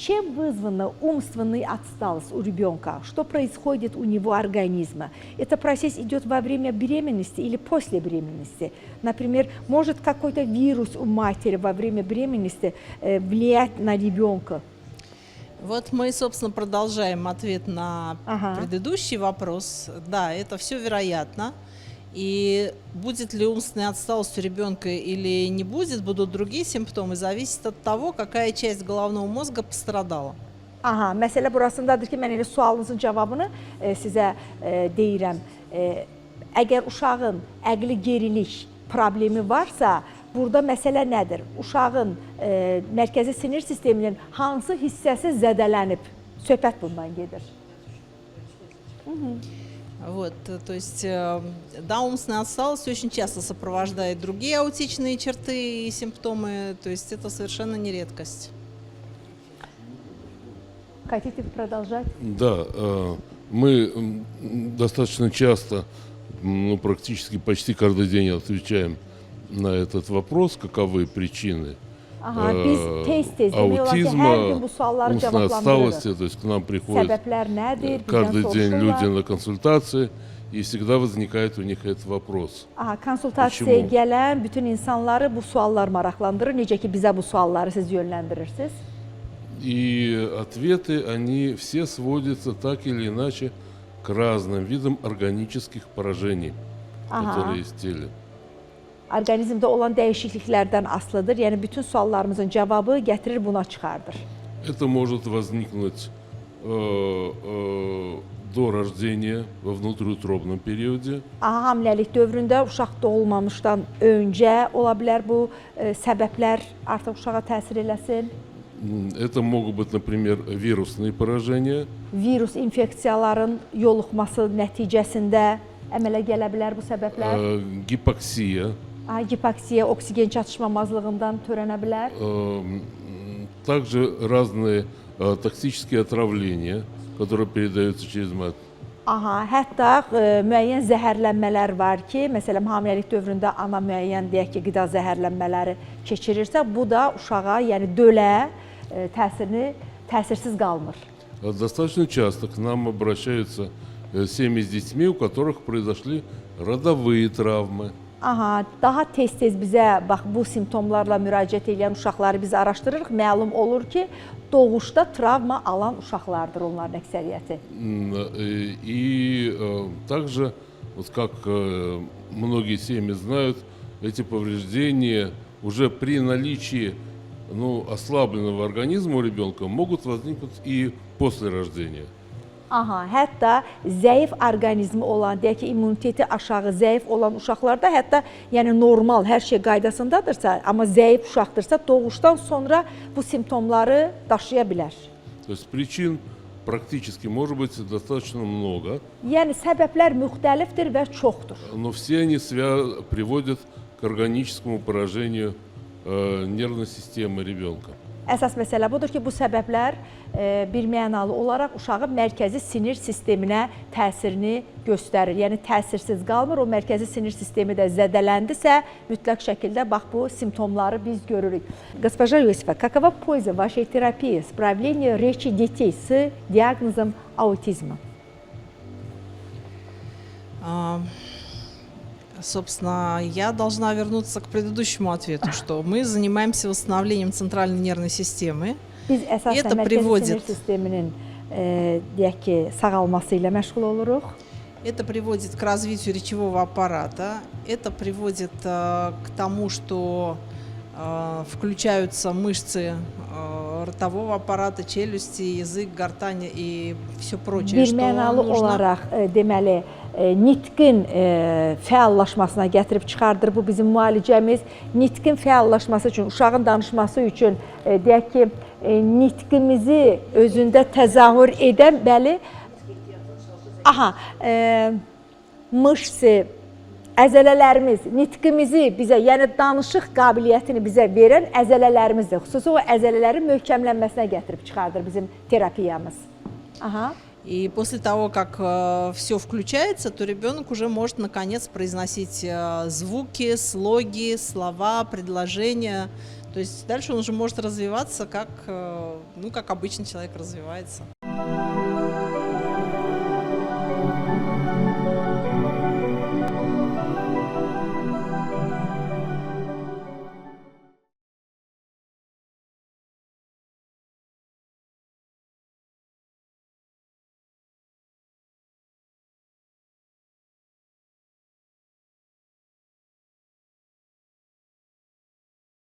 Чем вызвана умственная отсталость у ребенка? Что происходит у него организма? Этот процесс идет во время беременности или после беременности? Например, может какой-то вирус у матери во время беременности влиять на ребенка? Вот мы, собственно, продолжаем ответ на предыдущий вопрос. Да, это все вероятно. И будет ли умственная отсталость у ребенка или не будет, будут другие симптомы, зависит от того, какая часть головного mozga пострадала. Aha, məsələ burasındadır ki, mən elə sualınızın cavabını sizə deyirəm. Əgər uşağın əqli gerilik problemi varsa, burada məsələ nədir? Uşağın mərkəzi sinir sisteminin hansı hissəsi zədələnib? Söhbət bundan gedir. Вот, то есть, да, умственная отсталость очень часто сопровождает другие аутичные черты и симптомы, то есть это совершенно не редкость. Хотите продолжать? Да, мы достаточно часто, ну, практически почти каждый день отвечаем на этот вопрос, каковы причины аутизма, умственной отсталости, то есть к нам приходят каждый день люди на консультации, и всегда возникает у них этот вопрос. Konsultasiyaya gələn bütün insanları bu suallar maraqlandırır. Necə ki bizə bu sualları siz yönləndirirsiniz? И ответы, они все сводятся так или иначе к разным видам органических поражений, которые есть в теле. Orqanizmdə olan dəyişikliklərdən asılıdır. Yəni bütün suallarımızın cavabı gətirir buna çıxardır. Это может возникнуть до рождения, во внутриутробном периоде. Hamiləlik dövründə uşaq doğulmamışdan öncə ola bilər bu səbəblər artıq uşağa təsir eləsin. Это могут быть, например, вирусные поражения. Virus infeksiyaların yoluxması nəticəsində əmələ gələ bilər bu səbəblər. Гипоксия. Gipoksiya, oksigen çatışmamazlığından törənə bilər. Также разные токсические отравления, которые передаются через мать. Hətta müəyyən zəhərlənmələr var ki, məsələn, hamiləlik dövründə ana müəyyən deyək ki, qida zəhərlənmələri keçirirsə, bu da uşağa, yəni dölə təsirsiz qalmır. Достаточно часто к нам обращаются семьи с детьми, у которых произошли родовые травмы. Daha tez-tez bizə bax bu simptomlarla müraciət edən uşaqları biz araşdırırıq. Məlum olur ki, doğuşda travma alan uşaqlardır onların əksəriyyəti. И также, вот как многие семьи знают, эти повреждения уже при наличии, ну, ослабленного организма у ребенка могут возникнуть и после рождения. Hətta zəif orqanizmi olan, deyək ki, immuniteti aşağı, zəif olan uşaqlarda, hətta yəni normal, hər şey qaydasındadırsa, amma zəif uşaqdırsa, doğuşdan sonra bu simptomları daşıya bilər. То есть причин практически может быть достаточно много. Yəni səbəblər müxtəlifdir və çoxdur. Но все они приводят к органическому поражению нервной системы ребенка. Əsas məsələ budur ki, bu səbəblər birmənalı olaraq uşağın mərkəzi sinir sisteminə təsirini göstərir. Yəni təsirsiz qalmır, o mərkəzi sinir sistemi də zədələndisə, mütləq şəkildə bax bu simptomları biz görürük. Госпожа Иосифа, какова польза вашей терапии справления речи детей с диагнозом аутизма? Собственно, я должна вернуться к предыдущему ответу, что мы занимаемся восстановлением центральной нервной системы. Biz əsasən mərkəzi sinir sisteminin deyək ki, sağalması ilə məşğul oluruq. Это приводит к развитию речевого аппарата, это приводит к тому, что включаются мышцы ротового аппарата, челюсти, язык, гортань и все прочее, что Birmənalı нужно. olaraq deməli nitqin fəallaşmasına gətirib çıxardır. Bu bizim müalicəmiz. Nitqin fəallaşması üçün, uşağın danışması üçün deyək ki, nitqimizi özündə təzahür edən, bəli, mышцы, əzələlərimiz, nitqimizi bizə, yəni danışıq qabiliyyətini bizə verən əzələlərimizdir. Xüsusi o əzələlərin möhkəmlənməsinə gətirib çıxardır bizim terapiyamız. И после того, как все включается, то ребенок уже может наконец произносить звуки, слоги, слова, предложения. То есть дальше он уже может развиваться, как, ну, как обычный человек развивается.